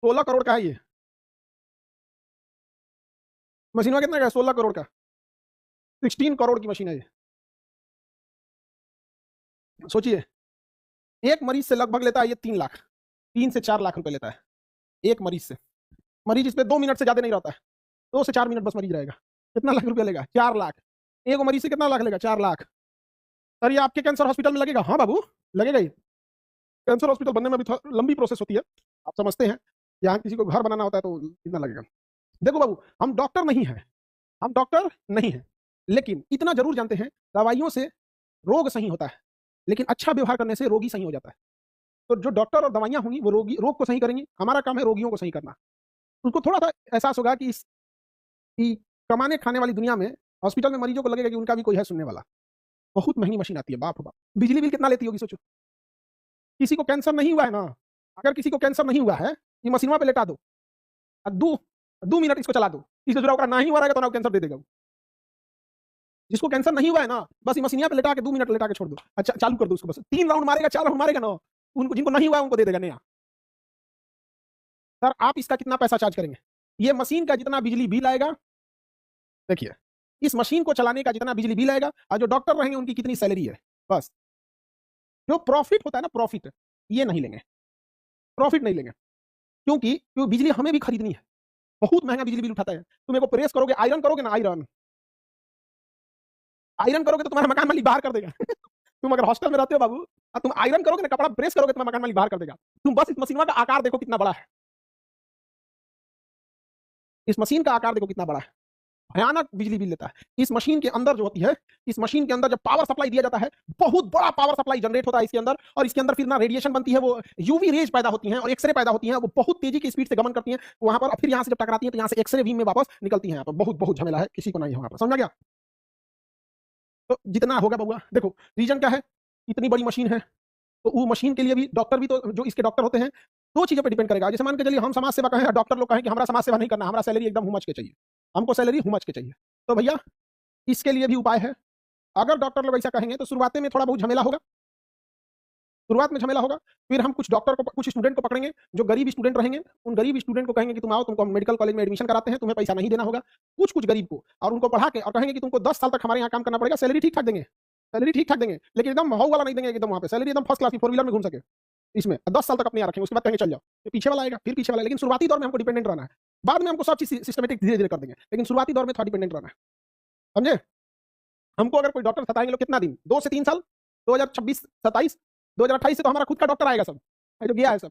16 करोड़ का है ये। मशीन में कितना का? 16 करोड़ का। 16 करोड़ की मशीन है ये। सोचिए, एक मरीज से लगभग लेता है ये 3 लाख, 3 से 4 लाख रुपए लेता है एक मरीज से। मरीज इसमें 2 मिनट से ज्यादा नहीं रहता है, 2 से 4 मिनट बस मरीज रहेगा। कितना लाख रुपया लेगा? 4 लाख। एक मरीज से कितना लाख लेगा? 4 लाख। सर ये आपके कैंसर हॉस्पिटल में लगेगा? हाँ बाबू, लगेगा ही। कैंसर हॉस्पिटल बनने में भी लंबी प्रोसेस होती है, आप समझते हैं। यहाँ किसी को घर बनाना होता है तो कितना लगेगा। देखो बाबू, हम डॉक्टर नहीं है, हम डॉक्टर नहीं है, लेकिन इतना जरूर जानते हैं, दवाइयों से रोग सही होता है, लेकिन अच्छा व्यवहार करने से रोगी सही हो जाता है। तो जो डॉक्टर और दवाइयां होंगी वो रोग को सही करेंगी, हमारा काम है रोगियों को सही करना। उनको थोड़ा सा एहसास होगा कि कमाने खाने वाली दुनिया में हॉस्पिटल में मरीजों को लगेगा कि उनका भी कोई है सुनने वाला। बहुत महंगी मशीन आती है, बाप रे बाप। बिजली बिल कितना लेती होगी सोचो। किसी को कैंसर नहीं हुआ है ना, अगर किसी को कैंसर नहीं हुआ है, ये मशीनवा पे लेटा दो, 2 मिनट इसको चला दो, इससे जुड़ा होगा, ना ही हुआ रहेगा तो ना कैंसर दे देगा। जिसको कैंसर नहीं हुआ है ना, बस ये मशीनिया पे लेटा के 2 मिनट लेटा के छोड़ दो, अच्छा चालू कर दो उसको, बस 3 राउंड मारेगा, 4 राउंड मारेगा ना, उनको जिनको नहीं हुआ उनको दे देगा नया। सर आप इसका कितना पैसा चार्ज करेंगे? ये मशीन का जितना बिजली बिल आएगा, देखिए इस मशीन को चलाने का जितना बिजली बिल आएगा, और जो डॉक्टर रहेंगे उनकी कितनी सैलरी है, बस। जो प्रॉफिट होता है ना, प्रॉफिट, ये नहीं लेंगे, प्रॉफिट नहीं लेंगे, क्योंकि बिजली हमें भी खरीदनी है, बहुत महंगा बिजली बिल उठाता है। तुम को प्रेस करोगे, आयरन करोगे ना, आयरन आयरन करोगे तो तुम्हारा मकान मालिक बाहर कर देगा। तुम अगर हॉस्टल में रहते हो बाबू, और तुम आयरन करोगे ना, कपड़ा प्रेस करोगे, तुम्हारा मकान मालिक बाहर कर देगा। तुम बस इस मशीन का आकार देखो कितना बड़ा है, इस मशीन का आकार देखो कितना बड़ा है, भयानक बिजली बिल लेता है। इस मशीन के अंदर जो होती है, इस मशीन के अंदर जब पावर सप्लाई दिया जाता है, बहुत बड़ा पावर सप्लाई जनरेट होता है इसके अंदर, और इसके अंदर फिर ना रेडिएशन बनती है, वो यूवी रेज पैदा होती हैं और एक्सरे पैदा होती हैं, वो बहुत तेजी की स्पीड से गमन करती हैं वहां पर, फिर यहां से जब टकराती हैं तो यहां से एक्सरे बीम में वापस निकलती हैं। यहाँ पर बहुत बहुत झमेला है, किसी को नहीं है वहां पर, समझा गया? तो जितना होगा बउआ, देखो रीजन क्या है, इतनी बड़ी मशीन है, तो वो मशीन के लिए भी डॉक्टर भी, तो जो इसके डॉक्टर होते हैं, दो चीजों पर डिपेंड करेगा। जैसे मान के चलिए हम समाज सेवा कहें, डॉक्टर लोग कहें कि हमारा समाज सेवा नहीं करना, हमारा सैलरी एकदम हुमच के चाहिए, हमको सैलरी हुमच के चाहिए, तो भैया इसके लिए भी उपाय है। अगर डॉक्टर लोग ऐसा कहेंगे तो शुरुआत में थोड़ा बहुत झमेला होगा, शुरुआत में झमेला होगा, फिर हम कुछ डॉक्टर को, कुछ स्टूडेंट को पकड़ेंगे, जो गरीब स्टूडेंट रहेंगे, उन गरीब स्टूडेंट को कहेंगे कि तुम आओ, तुमको मेडिकल कॉलेज में एडमिशन कराते हैं, तुम्हें पैसा नहीं देना होगा, कुछ कुछ गरीब को, और उनको पढ़ा के और कहेंगे कि तुमको 10 साल तक हमारे यहाँ काम करना पड़ेगा, सैलरी ठीक ठाक देंगे, सैलरी ठीक ठाक देंगे, लेकिन एकदम महंगा वाला नहीं देंगे, एकदम वहाँ पे सैलरी एकदम फर्स्ट क्लास की, 4 व्हीलर में घूम सके इसमें, 10 साल तक अपने यहाँ रखेंगे, उसके बाद कहेंगे चल जाओ, फिर पीछे वाला आएगा, फिर पीछे वाला, लेकिन शुरुआती दौर में हमको डिपेंडेंट रहना है, बाद में हमको सब चीज सिस्टमेटिक धीरे धीरे कर देंगे, लेकिन शुरुआती दौर में थोड़ा डिपेंडेंट रहना है, समझे? हमको अगर कोई डॉक्टर सताएंगे लोग कितना दिन, 2 से 3 साल, 2026 27, 2028 से तो हमारा खुद का डॉक्टर आएगा सब, जो गया है सब।